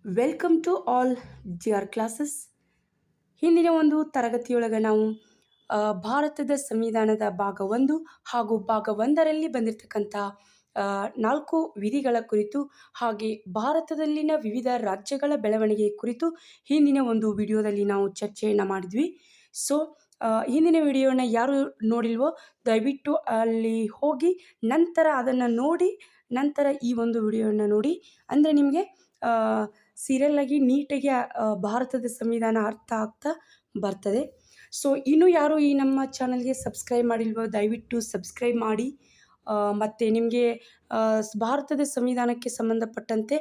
Welcome to all GR classes. ಹಿಂದಿನ ಒಂದು ತರಗತಿಯೊಳಗೆ ನಾವು ಭಾರತದ ಸಂವಿಧಾನದ ಭಾಗ 1 ಹಾಗೂ ಭಾಗ 1ರಲ್ಲಿ ಬಂದಿರತಕ್ಕಂಥ 4 ವಿಧಿಗಳ ಕುರಿತು ಹಾಗೆ ಭಾರತದಲ್ಲಿನ ವಿವಿಧ ರಾಜ್ಯಗಳ ಬೆಳವಣಿಗೆ ಕುರಿತು ಹಿಂದಿನ ಒಂದು ವಿಡಿಯೋದಲ್ಲಿ ನಾವು ಚರ್ಚೆಯನ್ನು ಮಾಡಿದ್ವಿ. ಸೊ ಹಿಂದಿನ ವಿಡಿಯೋನ ಯಾರು ನೋಡಿಲ್ವೋ ದಯವಿಟ್ಟು ಅಲ್ಲಿ ಹೋಗಿ ನಂತರ ಅದನ್ನು ನೋಡಿ ನಂತರ ಈ ಒಂದು ವಿಡಿಯೋನ ನೋಡಿ. ಅಂದರೆ ನಿಮಗೆ ಸೀರಿಯಲ್ ಆಗಿ ನೀಟಾಗಿ ಭಾರತದ ಸಂವಿಧಾನ ಅರ್ಥ ಆಗ್ತಾ ಬರ್ತದೆ. ಸೊ ಇನ್ನೂ ಯಾರು ಈ ನಮ್ಮ ಚಾನಲ್ಗೆ ಸಬ್ಸ್ಕ್ರೈಬ್ ಮಾಡಿಲ್ವೋ ದಯವಿಟ್ಟು ಸಬ್ಸ್ಕ್ರೈಬ್ ಮಾಡಿ. ಮತ್ತು ನಿಮಗೆ ಭಾರತದ ಸಂವಿಧಾನಕ್ಕೆ ಸಂಬಂಧಪಟ್ಟಂತೆ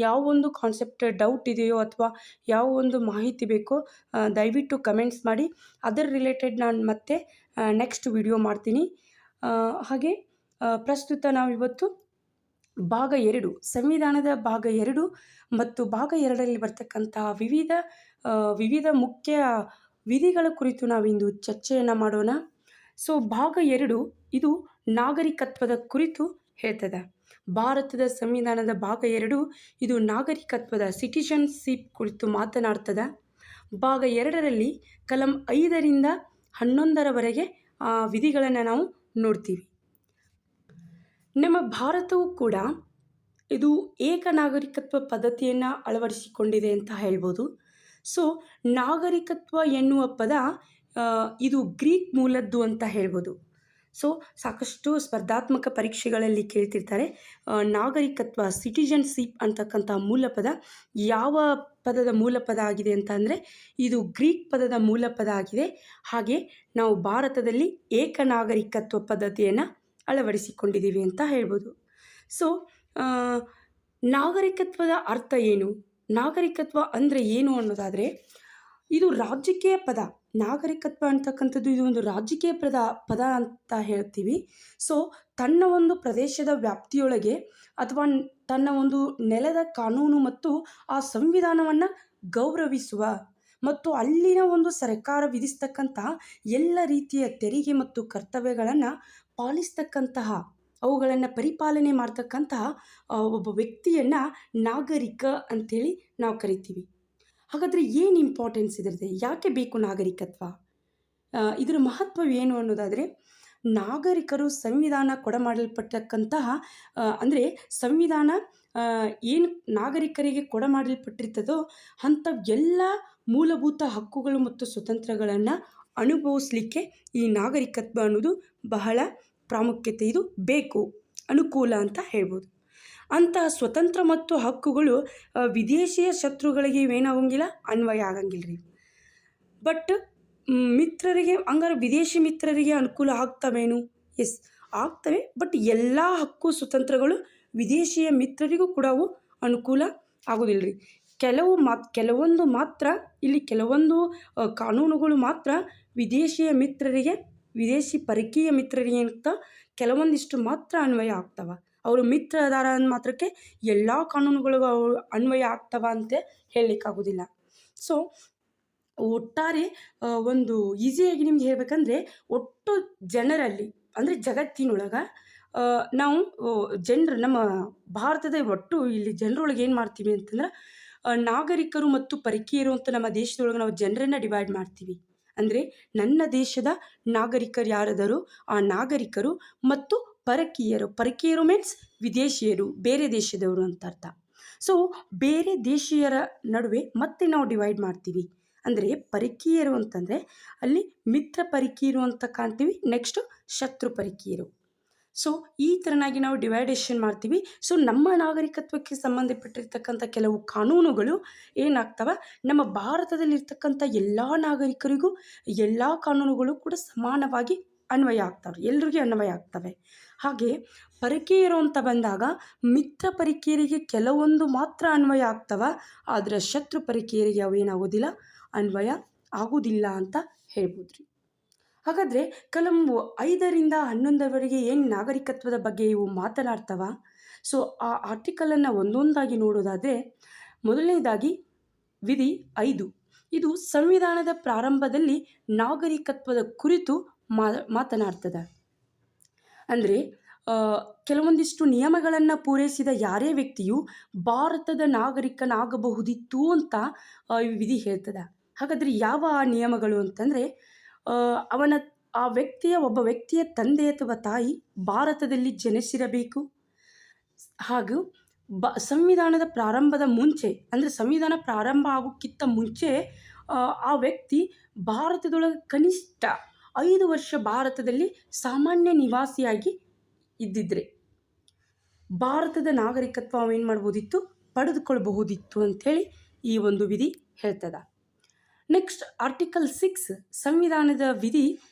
ಯಾವ ಒಂದು ಕಾನ್ಸೆಪ್ಟ್ ಡೌಟ್ ಇದೆಯೋ ಅಥವಾ ಯಾವ ಒಂದು ಮಾಹಿತಿ ಬೇಕೋ ದಯವಿಟ್ಟು ಕಮೆಂಟ್ಸ್ ಮಾಡಿ. ಅದರ ರಿಲೇಟೆಡ್ ನಾನು ಮತ್ತೆ ನೆಕ್ಸ್ಟ್ ವಿಡಿಯೋ ಮಾಡ್ತೀನಿ. ಹಾಗೆ ಪ್ರಸ್ತುತ ನಾವಿವತ್ತು ಭಾಗ 2 ಸಂವಿಧಾನದ ಭಾಗ 2 ಮತ್ತು ಭಾಗ 2ರಲ್ಲಿ ಬರ್ತಕ್ಕಂತಹ ವಿವಿಧ ಮುಖ್ಯ ವಿಧಿಗಳ ಕುರಿತು ನಾವಿಂದು ಚರ್ಚೆಯನ್ನು ಮಾಡೋಣ. ಸೊ ಭಾಗ 2 ಇದು ನಾಗರಿಕತ್ವದ ಕುರಿತು ಹೇಳ್ತದೆ. ಭಾರತದ ಸಂವಿಧಾನದ ಭಾಗ 2 ಇದು ನಾಗರಿಕತ್ವದ ಸಿಟಿಜನ್ಶಿಪ್ ಕುರಿತು ಮಾತನಾಡ್ತದೆ. ಭಾಗ 2ರಲ್ಲಿ ಕಲಂ 5ರಿಂದ 11ರವರೆಗೆ ವಿಧಿಗಳನ್ನು ನಾವು ನೋಡ್ತೀವಿ. ನಮ್ಮ ಭಾರತವು ಕೂಡ ಇದು ಏಕ ನಾಗರಿಕತ್ವ ಪದ್ಧತಿಯನ್ನು ಅಳವಡಿಸಿಕೊಂಡಿದೆ ಅಂತ ಹೇಳ್ಬೋದು. ಸೊ ನಾಗರಿಕತ್ವ ಎನ್ನುವ ಪದ ಇದು ಗ್ರೀಕ್ ಮೂಲದ್ದು ಅಂತ ಹೇಳ್ಬೋದು. ಸೊ ಸಾಕಷ್ಟು ಸ್ಪರ್ಧಾತ್ಮಕ ಪರೀಕ್ಷೆಗಳಲ್ಲಿ ಕೇಳ್ತಿರ್ತಾರೆ ನಾಗರಿಕತ್ವ ಸಿಟಿಜನ್ಶಿಪ್ ಅಂತಕ್ಕಂಥ ಮೂಲ ಪದ ಯಾವ ಪದದ ಮೂಲ ಪದ ಆಗಿದೆ ಅಂತ ಅಂದರೆ ಇದು ಗ್ರೀಕ್ ಪದದ ಮೂಲ ಪದ ಆಗಿದೆ. ಹಾಗೆ ನಾವು ಭಾರತದಲ್ಲಿ ಏಕ ನಾಗರಿಕತ್ವ ಪದ್ಧತಿಯನ್ನು ಅಳವಡಿಸಿಕೊಂಡಿದ್ದೀವಿ ಅಂತ ಹೇಳ್ಬೋದು. ಸೊ ನಾಗರಿಕತ್ವದ ಅರ್ಥ ಏನು, ನಾಗರಿಕತ್ವ ಅಂದರೆ ಏನು ಅನ್ನೋದಾದರೆ ಇದು ರಾಜಕೀಯ ಪದ. ನಾಗರಿಕತ್ವ ಅಂತಕ್ಕಂಥದ್ದು ಇದು ಒಂದು ರಾಜಕೀಯ ಪದ ಅಂತ ಹೇಳ್ತೀವಿ. ಸೊ ತನ್ನ ಒಂದು ಪ್ರದೇಶದ ವ್ಯಾಪ್ತಿಯೊಳಗೆ ಅಥವಾ ತನ್ನ ಒಂದು ನೆಲದ ಕಾನೂನು ಮತ್ತು ಆ ಸಂವಿಧಾನವನ್ನು ಗೌರವಿಸುವ ಮತ್ತು ಅಲ್ಲಿನ ಒಂದು ಸರ್ಕಾರ ವಿಧಿಸ್ತಕ್ಕಂತಹ ಎಲ್ಲ ರೀತಿಯ ತೆರಿಗೆ ಮತ್ತು ಕರ್ತವ್ಯಗಳನ್ನು ಪಾಲಿಸ್ತಕ್ಕಂತಹ ಅವುಗಳನ್ನು ಪರಿಪಾಲನೆ ಮಾಡ್ತಕ್ಕಂತಹ ಒಬ್ಬ ವ್ಯಕ್ತಿಯನ್ನು ನಾಗರಿಕ ಅಂಥೇಳಿ ನಾವು ಕರಿತೀವಿ. ಹಾಗಾದರೆ ಏನು ಇಂಪಾರ್ಟೆನ್ಸ್ ಇದರದೆ, ಯಾಕೆ ಬೇಕು ನಾಗರಿಕತ್ವ, ಇದರ ಮಹತ್ವ ಏನು ಅನ್ನೋದಾದರೆ ನಾಗರಿಕರು ಸಂವಿಧಾನ ಕೊಡಮಾಡಲ್ಪಟ್ಟಕ್ಕಂತಹ ಅಂದರೆ ಸಂವಿಧಾನ ಏನು ನಾಗರಿಕರಿಗೆ ಕೊಡಮಾಡಲ್ಪಟ್ಟಿರ್ತದೋ ಅಂಥ ಎಲ್ಲ ಮೂಲಭೂತ ಹಕ್ಕುಗಳು ಮತ್ತು ಸ್ವತಂತ್ರಗಳನ್ನು ಅನುಭವಿಸಲಿಕ್ಕೆ ಈ ನಾಗರಿಕತ್ವ ಅನ್ನೋದು ಬಹಳ ಪ್ರಾಮುಖ್ಯತೆ, ಇದು ಬೇಕು, ಅನುಕೂಲ ಅಂತ ಹೇಳ್ಬೋದು. ಅಂತಹ ಸ್ವತಂತ್ರ ಮತ್ತು ಹಕ್ಕುಗಳು ವಿದೇಶಿಯ ಶತ್ರುಗಳಿಗೆ ಇವೇನಾಗಂಗಿಲ್ಲ, ಅನ್ವಯ ಆಗಂಗಿಲ್ಲ ರೀ. ಬಟ್ ಮಿತ್ರರಿಗೆ ಹಂಗಾರೆ ವಿದೇಶಿ ಮಿತ್ರರಿಗೆ ಅನುಕೂಲ ಆಗ್ತವೇನು? ಎಸ್ ಆಗ್ತವೆ. ಬಟ್ ಎಲ್ಲ ಹಕ್ಕು ಸ್ವತಂತ್ರಗಳು ವಿದೇಶಿಯ ಮಿತ್ರರಿಗೂ ಕೂಡ ಅವು ಅನುಕೂಲ ಆಗೋದಿಲ್ಲ ರೀ. ಕೆಲವೊಂದು ಮಾತ್ರ ಇಲ್ಲಿ ಕೆಲವೊಂದು ಕಾನೂನುಗಳು ಮಾತ್ರ ವಿದೇಶಿಯ ಮಿತ್ರರಿಗೆ, ವಿದೇಶಿ ಪರಕೀಯ ಮಿತ್ರರಿಗೆ ಅಂತ ಕೆಲವೊಂದಿಷ್ಟು ಮಾತ್ರ ಅನ್ವಯ ಆಗ್ತವೆ. ಅವರು ಮಿತ್ರ ಅದಾರ ಅಂದ ಮಾತ್ರಕ್ಕೆ ಎಲ್ಲ ಕಾನೂನುಗಳು ಅನ್ವಯ ಆಗ್ತವ ಅಂತ ಹೇಳಲಿಕ್ಕಾಗೋದಿಲ್ಲ. ಸೊ ಒಟ್ಟಾರೆ ಒಂದು ಈಸಿಯಾಗಿ ನಿಮ್ಗೆ ಹೇಳ್ಬೇಕಂದ್ರೆ ಒಟ್ಟು ಜನರಲ್ಲಿ ಅಂದರೆ ಜಗತ್ತಿನೊಳಗೆ ನಾವು ನಮ್ಮ ಭಾರತದ ಒಟ್ಟು ಇಲ್ಲಿ ಜನರೊಳಗೆ ಏನು ಮಾಡ್ತೀವಿ ಅಂತಂದ್ರೆ ನಾಗರಿಕರು ಮತ್ತು ಪರಕೀಯರು ಅಂತ ನಮ್ಮ ದೇಶದೊಳಗೆ ನಾವು ಜನರನ್ನು ಡಿವೈಡ್ ಮಾಡ್ತೀವಿ. ಅಂದರೆ ನನ್ನ ದೇಶದ ನಾಗರಿಕರು ಯಾರದಾರೋ ಆ ನಾಗರಿಕರು ಮತ್ತು ಪರಕೀಯರು ಮೀನ್ಸ್ ವಿದೇಶಿಯರು, ಬೇರೆ ದೇಶದವರು ಅಂತ ಅರ್ಥ. ಸೊ ಬೇರೆ ದೇಶೀಯರ ನಡುವೆ ಮತ್ತೆ ನಾವು ಡಿವೈಡ್ ಮಾಡ್ತೀವಿ. ಅಂದರೆ ಪರಕೀಯರು ಅಂತಂದರೆ ಅಲ್ಲಿ ಮಿತ್ರ ಪರಕೀಯರು ಅಂತ ಕಾಣ್ತೀವಿ, ನೆಕ್ಸ್ಟು ಶತ್ರು ಪರಕೀಯರು. ಸೊ ಈ ಥರನಾಗಿ ನಾವು ಡಿವೈಡೇಷನ್ ಮಾಡ್ತೀವಿ. ಸೊ ನಮ್ಮ ನಾಗರಿಕತ್ವಕ್ಕೆ ಸಂಬಂಧಪಟ್ಟಿರ್ತಕ್ಕಂಥ ಕೆಲವು ಕಾನೂನುಗಳು ಏನಾಗ್ತವೆ, ನಮ್ಮ ಭಾರತದಲ್ಲಿರ್ತಕ್ಕಂಥ ಎಲ್ಲ ನಾಗರಿಕರಿಗೂ ಎಲ್ಲ ಕಾನೂನುಗಳು ಕೂಡ ಸಮಾನವಾಗಿ ಅನ್ವಯ ಆಗ್ತವೆ, ಎಲ್ರಿಗೂ ಅನ್ವಯ ಆಗ್ತವೆ. ಹಾಗೆ ಪರಕೀಯರು ಅಂತ ಬಂದಾಗ ಮಿತ್ರ ಪರಕೀಯರಿಗೆ ಕೆಲವೊಂದು ಮಾತ್ರ ಅನ್ವಯ ಆಗ್ತವೆ, ಆದರೆ ಶತ್ರು ಪರಕೀಯರಿಗೆ ಅವೇನಾಗೋದಿಲ್ಲ, ಅನ್ವಯ ಆಗೋದಿಲ್ಲ ಅಂತ ಹೇಳ್ಬೋದು ರೀ. ಹಾಗಾದರೆ ಕಲಂ 5ರಿಂದ 11ರವರೆಗೆ ಏನು ನಾಗರಿಕತ್ವದ ಬಗ್ಗೆ ಇವು ಮಾತನಾಡ್ತವ. ಸೊ ಆ ಆರ್ಟಿಕಲನ್ನು ಒಂದೊಂದಾಗಿ ನೋಡೋದಾದರೆ ಮೊದಲನೇದಾಗಿ ವಿಧಿ 5 ಇದು ಸಂವಿಧಾನದ ಪ್ರಾರಂಭದಲ್ಲಿ ನಾಗರಿಕತ್ವದ ಕುರಿತು ಮಾತನಾಡ್ತದೆ. ಅಂದರೆ ಕೆಲವೊಂದಿಷ್ಟು ನಿಯಮಗಳನ್ನು ಪೂರೈಸಿದ ಯಾರೇ ವ್ಯಕ್ತಿಯು ಭಾರತದ ನಾಗರಿಕನಾಗಬಹುದಿತ್ತು ಅಂತ ಈ ವಿಧಿ ಹೇಳ್ತದೆ. ಹಾಗಾದರೆ ಯಾವ ಆ ನಿಯಮಗಳು ಅಂತಂದರೆ, ಅವನ ಒಬ್ಬ ವ್ಯಕ್ತಿಯ ತಂದೆ ಅಥವಾ ತಾಯಿ ಭಾರತದಲ್ಲಿ ಜನಿಸಿರಬೇಕು. ಹಾಗೂ ಸಂವಿಧಾನದ ಪ್ರಾರಂಭದ ಮುಂಚೆ, ಅಂದರೆ ಸಂವಿಧಾನ ಪ್ರಾರಂಭ ಆಗೋಕ್ಕಿಂತ ಮುಂಚೆ ಆ ವ್ಯಕ್ತಿ ಭಾರತದೊಳಗೆ ಕನಿಷ್ಠ 5 ವರ್ಷ ಭಾರತದಲ್ಲಿ ಸಾಮಾನ್ಯ ನಿವಾಸಿಯಾಗಿ ಇದ್ದಿದ್ರೆ ಭಾರತದ ನಾಗರಿಕತ್ವ ಅವೇನು ಮಾಡ್ಬೋದಿತ್ತು, ಪಡೆದುಕೊಳ್ಬಹುದಿತ್ತು ಅಂಥೇಳಿ ಈ ಒಂದು ವಿಧಿ ಹೇಳ್ತದೆ. ನೆಕ್ಸ್ಟ್ ಆರ್ಟಿಕಲ್ 6 ಸಂವಿಧಾನದ ವಿಧಿ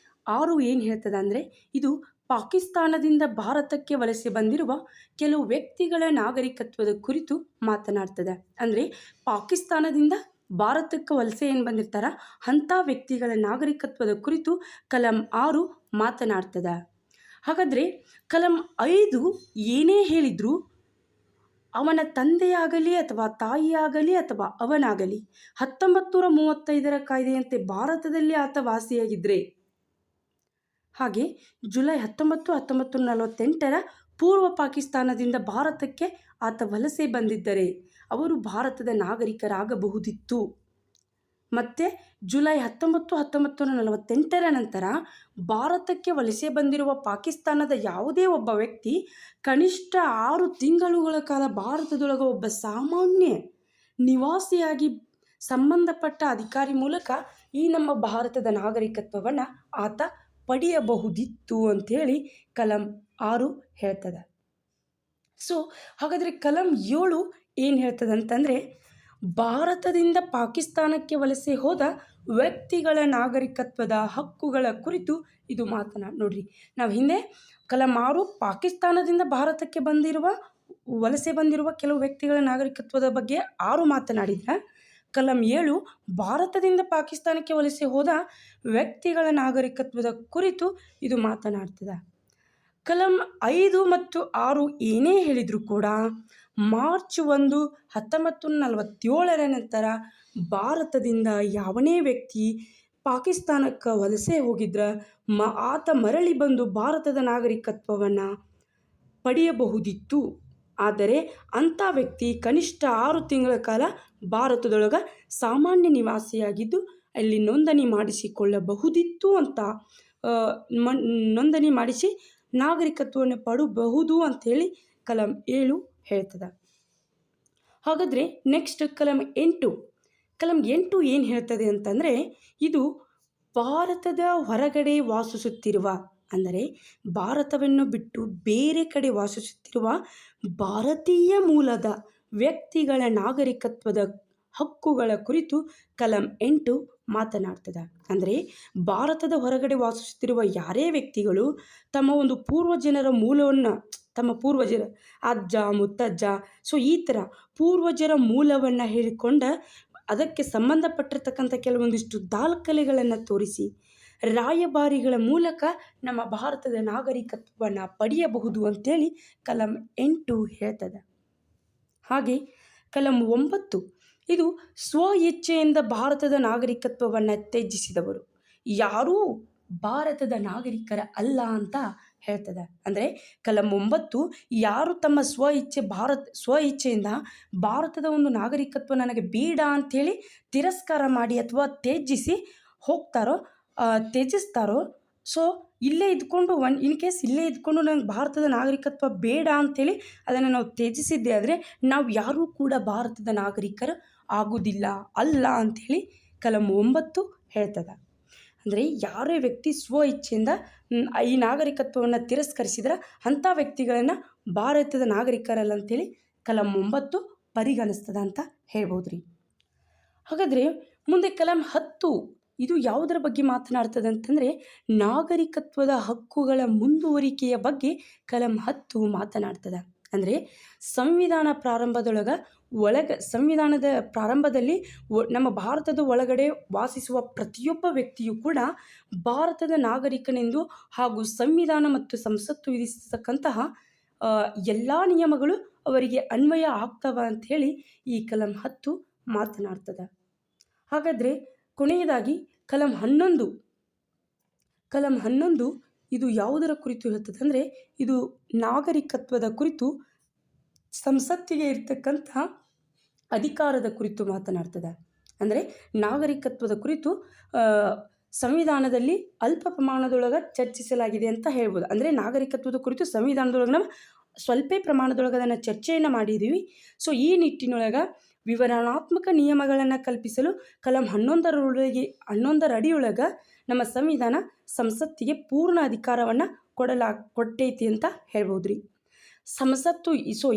6 ಏನು ಹೇಳ್ತದೆ ಅಂದರೆ, ಇದು ಪಾಕಿಸ್ತಾನದಿಂದ ಭಾರತಕ್ಕೆ ವಲಸೆ ಬಂದಿರುವ ಕೆಲವು ವ್ಯಕ್ತಿಗಳ ನಾಗರಿಕತ್ವದ ಕುರಿತು ಮಾತನಾಡ್ತದೆ. ಅಂದರೆ ಪಾಕಿಸ್ತಾನದಿಂದ ಭಾರತಕ್ಕೆ ವಲಸೆ ಏನು ಬಂದಿರ್ತಾರ ಅಂಥ ವ್ಯಕ್ತಿಗಳ ನಾಗರಿಕತ್ವದ ಕುರಿತು ಕಲಂ 6 ಮಾತನಾಡ್ತದೆ. ಹಾಗಾದರೆ ಕಲಂ 5 ಏನೇ ಹೇಳಿದರೂ ಅವನ ತಂದೆಯಾಗಲಿ ಅಥವಾ ತಾಯಿಯಾಗಲಿ ಅಥವಾ ಅವನಾಗಲಿ 1935ರ ಕಾಯ್ದೆಯಂತೆ ಭಾರತದಲ್ಲಿ ಆತ ವಾಸಿಯಾಗಿದ್ದರೆ, ಹಾಗೆ ಜುಲೈ 19, 1948ರ ಪೂರ್ವ ಪಾಕಿಸ್ತಾನದಿಂದ ಭಾರತಕ್ಕೆ ಆತ ವಲಸೆ ಬಂದಿದ್ದರೆ ಅವರು ಭಾರತದ ನಾಗರಿಕರಾಗಬಹುದಿತ್ತು. ಮತ್ತು ಜುಲೈ 19, 1948ರ ನಂತರ ಭಾರತಕ್ಕೆ ವಲಸೆ ಬಂದಿರುವ ಪಾಕಿಸ್ತಾನದ ಯಾವುದೇ ಒಬ್ಬ ವ್ಯಕ್ತಿ ಕನಿಷ್ಠ 6 ತಿಂಗಳುಗಳ ಕಾಲ ಭಾರತದೊಳಗೆ ಒಬ್ಬ ಸಾಮಾನ್ಯ ನಿವಾಸಿಯಾಗಿ ಸಂಬಂಧಪಟ್ಟ ಅಧಿಕಾರಿ ಮೂಲಕ ಈ ನಮ್ಮ ಭಾರತದ ನಾಗರಿಕತ್ವವನ್ನು ಆತ ಪಡೆಯಬಹುದಿತ್ತು ಅಂಥೇಳಿ ಕಲಂ 6 ಹೇಳ್ತದೆ. ಸೊ ಹಾಗಾದರೆ ಕಲಂ 7 ಏನು ಹೇಳ್ತದೆ ಅಂತಂದರೆ, ಭಾರತದಿಂದ ಪಾಕಿಸ್ತಾನಕ್ಕೆ ವಲಸೆ ಹೋದ ವ್ಯಕ್ತಿಗಳ ನಾಗರಿಕತ್ವದ ಹಕ್ಕುಗಳ ಕುರಿತು ಇದು ನೋಡ್ರಿ, ನಾವು ಹಿಂದೆ ಕಲಂ 6 ಪಾಕಿಸ್ತಾನದಿಂದ ಭಾರತಕ್ಕೆ ವಲಸೆ ಬಂದಿರುವ ಕೆಲವು ವ್ಯಕ್ತಿಗಳ ನಾಗರಿಕತ್ವದ ಬಗ್ಗೆ 6 ಮಾತನಾಡಿದ್ರೆ, ಕಲಂ 7 ಭಾರತದಿಂದ ಪಾಕಿಸ್ತಾನಕ್ಕೆ ವಲಸೆ ಹೋದ ವ್ಯಕ್ತಿಗಳ ನಾಗರಿಕತ್ವದ ಕುರಿತು ಇದು ಮಾತನಾಡ್ತದೆ. ಕಲಂ 5 ಮತ್ತು 6 ಏನೇ ಹೇಳಿದರೂ ಕೂಡ ಮಾರ್ಚ್ 1, 1947ರ ನಂತರ ಭಾರತದಿಂದ ಯಾವನೇ ವ್ಯಕ್ತಿ ಪಾಕಿಸ್ತಾನಕ್ಕೆ ವಲಸೆ ಹೋಗಿದ್ರೆ ಆತ ಮರಳಿ ಬಂದು ಭಾರತದ ನಾಗರಿಕತ್ವವನ್ನು ಪಡೆಯಬಹುದಿತ್ತು. ಆದರೆ ಅಂಥ ವ್ಯಕ್ತಿ ಕನಿಷ್ಠ 6 ತಿಂಗಳ ಕಾಲ ಭಾರತದೊಳಗೆ ಸಾಮಾನ್ಯ ನಿವಾಸಿಯಾಗಿದ್ದು ಅಲ್ಲಿ ನೋಂದಣಿ ಮಾಡಿಸಿಕೊಳ್ಳಬಹುದಿತ್ತು ಅಂತ ನೋಂದಣಿ ಮಾಡಿಸಿ ನಾಗರಿಕತ್ವವನ್ನು ಪಡಬಹುದು ಅಂಥೇಳಿ ಕಲಂ 7 ಹೇಳ್ತದೆ. ಹಾಗಾದರೆ ನೆಕ್ಸ್ಟ್ ಕಲಂ 8 ಏನು ಹೇಳ್ತದೆ ಅಂತಂದರೆ, ಇದು ಭಾರತದ ಹೊರಗಡೆ ವಾಸಿಸುತ್ತಿರುವ, ಅಂದರೆ ಭಾರತವನ್ನು ಬಿಟ್ಟು ಬೇರೆ ಕಡೆ ವಾಸಿಸುತ್ತಿರುವ ಭಾರತೀಯ ಮೂಲದ ವ್ಯಕ್ತಿಗಳ ನಾಗರಿಕತ್ವದ ಹಕ್ಕುಗಳ ಕುರಿತು ಕಲಂ 8 ಮಾತನಾಡ್ತದೆ. ಅಂದರೆ ಭಾರತದ ಹೊರಗಡೆ ವಾಸಿಸುತ್ತಿರುವ ಯಾರೇ ವ್ಯಕ್ತಿಗಳು ತಮ್ಮ ಒಂದು ಪೂರ್ವಜನರ ಮೂಲವನ್ನು, ತಮ್ಮ ಪೂರ್ವಜರ ಅಜ್ಜ ಮುತ್ತಜ್ಜ, ಸೊ ಈ ಥರ ಪೂರ್ವಜರ ಮೂಲವನ್ನು ಹೇಳಿಕೊಂಡ ಅದಕ್ಕೆ ಸಂಬಂಧಪಟ್ಟಿರ್ತಕ್ಕಂಥ ಕೆಲವೊಂದಿಷ್ಟು ದಾಖಲೆಗಳನ್ನು ತೋರಿಸಿ ರಾಯಭಾರಿಗಳ ಮೂಲಕ ನಮ್ಮ ಭಾರತದ ನಾಗರಿಕತ್ವವನ್ನು ಪಡೆಯಬಹುದು ಅಂತೇಳಿ ಕಲಂ 8 ಹೇಳ್ತದೆ. ಹಾಗೆ ಕಲಂ 9 ಇದು ಸ್ವ ಇಚ್ಛೆಯಿಂದ ಭಾರತದ ನಾಗರಿಕತ್ವವನ್ನು ತ್ಯಜಿಸಿದವರು ಯಾರೂ ಭಾರತದ ನಾಗರಿಕರ ಅಲ್ಲ ಅಂತ ಹೇಳ್ತದೆ. ಅಂದರೆ ಕಲಂ 9 ಯಾರು ತಮ್ಮ ಸ್ವ ಇಚ್ಛೆಯಿಂದ ಭಾರತದ ಒಂದು ನಾಗರಿಕತ್ವ ನನಗೆ ಬೇಡ ಅಂಥೇಳಿ ತಿರಸ್ಕಾರ ಮಾಡಿ ಅಥವಾ ತ್ಯಜಿಸ್ತಾರೋ, ಸೊ ಇಲ್ಲೇ ಇದ್ಕೊಂಡು ಇನ್ ಕೇಸ್ ಇಲ್ಲೇ ಇದ್ಕೊಂಡು ನನಗೆ ಭಾರತದ ನಾಗರಿಕತ್ವ ಬೇಡ ಅಂಥೇಳಿ ಅದನ್ನು ನಾವು ತ್ಯಜಿಸಿದ್ದೆ ಆದರೆ ನಾವು ಯಾರೂ ಕೂಡ ಭಾರತದ ನಾಗರಿಕರು ಅಲ್ಲ ಅಂಥೇಳಿ ಕಲಂ 9 ಹೇಳ್ತದೆ. ಅಂದರೆ ಯಾರೇ ವ್ಯಕ್ತಿ ಸ್ವ ಇಚ್ಛೆಯಿಂದ ಈ ನಾಗರಿಕತ್ವವನ್ನು ತಿರಸ್ಕರಿಸಿದ್ರೆ ಅಂಥ ವ್ಯಕ್ತಿಗಳನ್ನು ಭಾರತದ ನಾಗರಿಕರಲ್ಲ ಅಂಥೇಳಿ ಕಲಂ 9 ಪರಿಗಣಿಸ್ತದೆ ಅಂತ ಹೇಳ್ಬೋದು ರೀ. ಹಾಗಾದರೆ ಮುಂದೆ ಕಲಂ 10 ಇದು ಯಾವುದರ ಬಗ್ಗೆ ಮಾತನಾಡ್ತದೆ ಅಂತಂದರೆ, ನಾಗರಿಕತ್ವದ ಹಕ್ಕುಗಳ ಮುಂದುವರಿಕೆಯ ಬಗ್ಗೆ ಕಲಂ 10 ಮಾತನಾಡ್ತದೆ. ಅಂದರೆ ಸಂವಿಧಾನದ ಪ್ರಾರಂಭದಲ್ಲಿ ನಮ್ಮ ಭಾರತದ ಒಳಗಡೆ ವಾಸಿಸುವ ಪ್ರತಿಯೊಬ್ಬ ವ್ಯಕ್ತಿಯೂ ಕೂಡ ಭಾರತದ ನಾಗರಿಕನೆಂದು ಹಾಗೂ ಸಂವಿಧಾನ ಮತ್ತು ಸಂಸತ್ತು ವಿಧಿಸತಕ್ಕಂತಹ ಎಲ್ಲ ನಿಯಮಗಳು ಅವರಿಗೆ ಅನ್ವಯ ಆಗ್ತವೆ ಅಂಥೇಳಿ ಈ ಕಲಂ 10 ಮಾತನಾಡ್ತದೆ. ಹಾಗಾದರೆ ಕೊನೆಯದಾಗಿ ಕಲಂ 11 ಇದು ಯಾವುದರ ಕುರಿತು ಹೇಳ್ತದೆ ಅಂದರೆ ಇದು ನಾಗರಿಕತ್ವದ ಕುರಿತು ಸಂಸತ್ತಿಗೆ ಇರ್ತಕ್ಕಂಥ ಅಧಿಕಾರದ ಕುರಿತು ಮಾತನಾಡ್ತದೆ. ಅಂದರೆ ನಾಗರಿಕತ್ವದ ಕುರಿತು ಸಂವಿಧಾನದಲ್ಲಿ ಅಲ್ಪ ಪ್ರಮಾಣದೊಳಗೆ ಚರ್ಚಿಸಲಾಗಿದೆ ಅಂತ ಹೇಳ್ಬೋದು. ಅಂದರೆ ನಾಗರಿಕತ್ವದ ಕುರಿತು ಸಂವಿಧಾನದೊಳಗೆ ನಾವು ಸ್ವಲ್ಪ ಪ್ರಮಾಣದೊಳಗೆ ಅದನ್ನು ಚರ್ಚೆಯನ್ನು ಮಾಡಿದ್ದೀವಿ. ಸೊ ಈ ನಿಟ್ಟಿನೊಳಗೆ ವಿವರಣಾತ್ಮಕ ನಿಯಮಗಳನ್ನು ಕಲ್ಪಿಸಲು ಕಲಂ 11ರ ಅಡಿಯೊಳಗೆ ನಮ್ಮ ಸಂವಿಧಾನ ಸಂಸತ್ತಿಗೆ ಪೂರ್ಣ ಅಧಿಕಾರವನ್ನು ಕೊಟ್ಟೈತಿ ಅಂತ ಹೇಳ್ಬೋದು ರೀ. ಸಂಸತ್ತು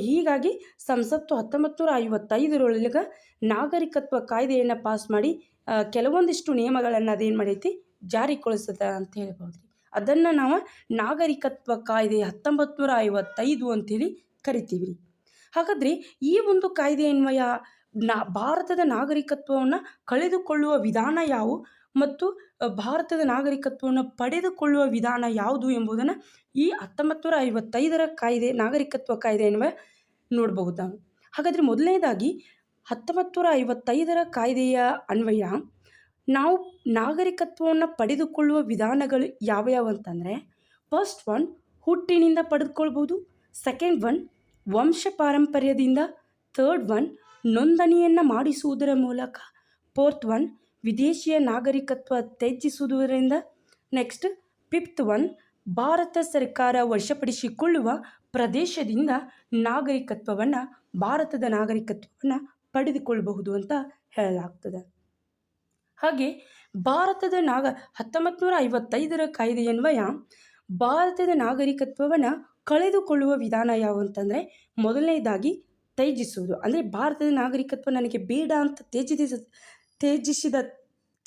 ಹೀಗಾಗಿ ಸಂಸತ್ತು 1955 ನಾಗರಿಕತ್ವ ಕಾಯ್ದೆಯನ್ನು ಪಾಸ್ ಮಾಡಿ ಕೆಲವೊಂದಿಷ್ಟು ನಿಯಮಗಳನ್ನು ಅದೇನು ಮಾಡೈತಿ ಜಾರಿಗೊಳಿಸ್ತದೆ ಅಂತ ಹೇಳ್ಬೋದು ರೀ. ಅದನ್ನು ನಾವು ನಾಗರಿಕತ್ವ ಕಾಯ್ದೆ 1955 ಅಂಥೇಳಿ ಕರಿತೀವಿ ರೀ. ಹಾಗಾದರೆ ಈ ಒಂದು ಕಾಯ್ದೆ ಅನ್ವಯ ಭಾರತದ ನಾಗರಿಕತ್ವವನ್ನು ಕಳೆದುಕೊಳ್ಳುವ ವಿಧಾನ ಯಾವುವು ಮತ್ತು ಭಾರತದ ನಾಗರಿಕತ್ವವನ್ನು ಪಡೆದುಕೊಳ್ಳುವ ವಿಧಾನ ಯಾವುದು ಎಂಬುದನ್ನು ಈ 1955ರ ಕಾಯ್ದೆ ನಾಗರಿಕತ್ವ ಕಾಯ್ದೆ ಅನ್ವಯ ನೋಡಬಹುದು ನಾವು. ಹಾಗಾದರೆ ಮೊದಲನೇದಾಗಿ 1955ರ ಕಾಯ್ದೆಯ ಅನ್ವಯ ನಾವು ನಾಗರಿಕತ್ವವನ್ನು ಪಡೆದುಕೊಳ್ಳುವ ವಿಧಾನಗಳು ಯಾವ್ಯಾವು ಅಂತಂದರೆ, ಫಸ್ಟ್ ಒನ್ ಹುಟ್ಟಿನಿಂದ ಪಡೆದುಕೊಳ್ಬೋದು, ಸೆಕೆಂಡ್ ಒನ್ ವಂಶ ಪಾರಂಪರ್ಯದಿಂದ, ಥರ್ಡ್ ಒನ್ ನೋಂದಣಿಯನ್ನು ಮಾಡಿಸುವುದರ ಮೂಲಕ, ಫೋರ್ತ್ ಒನ್ ವಿದೇಶಿಯ ನಾಗರಿಕತ್ವ ತ್ಯಜಿಸುವುದರಿಂದ, ನೆಕ್ಸ್ಟ್ ಫಿಫ್ತ್ ಒನ್ ಭಾರತ ಸರ್ಕಾರ ವಶಪಡಿಸಿಕೊಳ್ಳುವ ಪ್ರದೇಶದಿಂದ ಭಾರತದ ನಾಗರಿಕತ್ವವನ್ನು ಪಡೆದುಕೊಳ್ಳಬಹುದು ಅಂತ ಹೇಳಲಾಗ್ತದೆ. ಹಾಗೆ ಭಾರತದ 1955ರ ಕಾಯ್ದೆಯನ್ವಯ ಭಾರತದ ನಾಗರಿಕತ್ವವನ್ನು ಕಳೆದುಕೊಳ್ಳುವ ವಿಧಾನ ಯಾವ ಅಂತಂದರೆ, ಮೊದಲನೇದಾಗಿ ತ್ಯಜಿಸುವುದು. ಅಂದರೆ ಭಾರತದ ನಾಗರಿಕತ್ವ ನನಗೆ ಬೇಡ ಅಂತ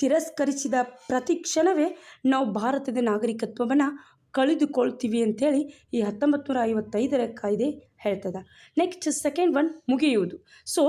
ತಿರಸ್ಕರಿಸಿದ ಪ್ರತಿ ಕ್ಷಣವೇ ನಾವು ಭಾರತದ ನಾಗರಿಕತ್ವವನ್ನು ಕಳೆದುಕೊಳ್ತೀವಿ ಅಂಥೇಳಿ ಈ 1955ರ ಕಾಯ್ದೆ ಹೇಳ್ತದೆ. ನೆಕ್ಸ್ಟ್ ಸೆಕೆಂಡ್ ಒನ್ ಮುಗಿಯುವುದು. ಸೊ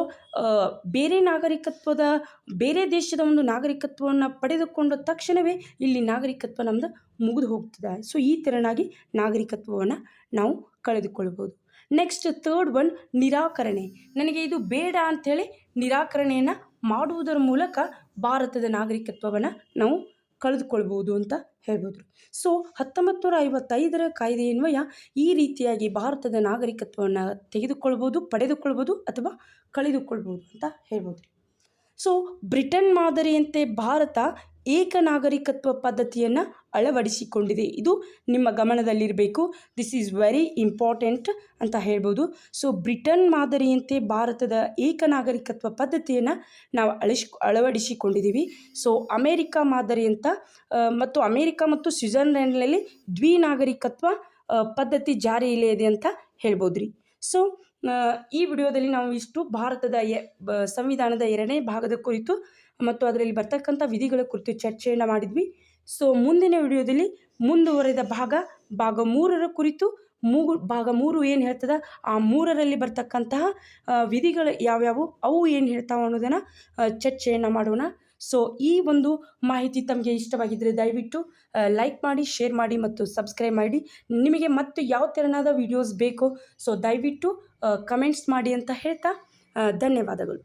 ಬೇರೆ ದೇಶದ ಒಂದು ನಾಗರಿಕತ್ವವನ್ನು ಪಡೆದುಕೊಂಡ ತಕ್ಷಣವೇ ಇಲ್ಲಿ ನಾಗರಿಕತ್ವ ನಮ್ಮದು ಮುಗಿದು ಹೋಗ್ತದೆ. ಸೊ ಈ ತೆರನಾಗಿ ನಾಗರಿಕತ್ವವನ್ನು ನಾವು ಕಳೆದುಕೊಳ್ಬೋದು. ನೆಕ್ಸ್ಟ್ ಥರ್ಡ್ ಒನ್ ನಿರಾಕರಣೆ. ನನಗೆ ಇದು ಬೇಡ ಅಂಥೇಳಿ ನಿರಾಕರಣೆಯನ್ನು ಮಾಡುವುದರ ಮೂಲಕ ಭಾರತದ ನಾಗರಿಕತ್ವವನ್ನು ನಾವು ಕಳೆದುಕೊಳ್ಬೋದು ಅಂತ ಹೇಳ್ಬೋದು. ಸೊ 1955ರ ಕಾಯ್ದೆಯನ್ವಯ ಈ ರೀತಿಯಾಗಿ ಭಾರತದ ನಾಗರಿಕತ್ವವನ್ನು ಪಡೆದುಕೊಳ್ಬೋದು ಅಥವಾ ಕಳೆದುಕೊಳ್ಬೋದು ಅಂತ ಹೇಳ್ಬೋದು. ಸೊ ಬ್ರಿಟನ್ ಮಾದರಿಯಂತೆ ಭಾರತ ಏಕ ನಾಗರಿಕತ್ವ ಪದ್ಧತಿಯನ್ನು ಅಳವಡಿಸಿಕೊಂಡಿದೆ. ಇದು ನಿಮ್ಮ ಗಮನದಲ್ಲಿರಬೇಕು. ದಿಸ್ ಈಸ್ ವೆರಿ ಇಂಪಾರ್ಟೆಂಟ್ ಅಂತ ಹೇಳ್ಬೋದು. ಸೊ ಬ್ರಿಟನ್ ಮಾದರಿಯಂತೆ ಭಾರತದ ಏಕ ನಾಗರಿಕತ್ವ ಪದ್ಧತಿಯನ್ನು ನಾವು ಅಳವಡಿಸಿಕೊಂಡಿದ್ದೀವಿ. ಸೊ ಅಮೇರಿಕಾ ಮಾದರಿಯಂತ ಮತ್ತು ಅಮೇರಿಕಾ ಮತ್ತು ಸ್ವಿಟ್ಜರ್ಲ್ಯಾಂಡ್ನಲ್ಲಿ ದ್ವಿನಾಗರಿಕತ್ವ ಪದ್ಧತಿ ಜಾರಿಯಲ್ಲೇ ಇದೆ ಅಂತ ಹೇಳ್ಬೋದು ರೀ. ಸೊ ಈ ವಿಡಿಯೋದಲ್ಲಿ ನಾವು ಇಷ್ಟು ಭಾರತದ ಸಂವಿಧಾನದ 2ನೇ ಭಾಗದ ಕುರಿತು ಮತ್ತು ಅದರಲ್ಲಿ ಬರ್ತಕ್ಕಂಥ ವಿಧಿಗಳ ಕುರಿತು ಚರ್ಚೆಯನ್ನು ಮಾಡಿದ್ವಿ. ಸೊ ಮುಂದಿನ ವಿಡಿಯೋದಲ್ಲಿ ಮುಂದುವರೆದ ಭಾಗ 3ರ ಕುರಿತು ಭಾಗ 3 ಏನು ಹೇಳ್ತದೆ, ಆ 3ರಲ್ಲಿ ಬರ್ತಕ್ಕಂತಹ ವಿಧಿಗಳು ಯಾವ್ಯಾವು, ಅವು ಏನು ಹೇಳ್ತಾವೆ ಅನ್ನೋದನ್ನು ಚರ್ಚೆಯನ್ನು ಮಾಡೋಣ. ಸೊ ಈ ಒಂದು ಮಾಹಿತಿ ತಮಗೆ ಇಷ್ಟವಾಗಿದ್ದರೆ ದಯವಿಟ್ಟು ಲೈಕ್ ಮಾಡಿ, ಶೇರ್ ಮಾಡಿ ಮತ್ತು ಸಬ್ಸ್ಕ್ರೈಬ್ ಮಾಡಿ. ನಿಮಗೆ ಮತ್ತು ಯಾವ ತೆರನಾದ ವಿಡಿಯೋಸ್ ಬೇಕೋ ಸೊ ದಯವಿಟ್ಟು ಕಮೆಂಟ್ಸ್ ಮಾಡಿ ಅಂತ ಹೇಳ್ತಾ ಧನ್ಯವಾದಗಳು.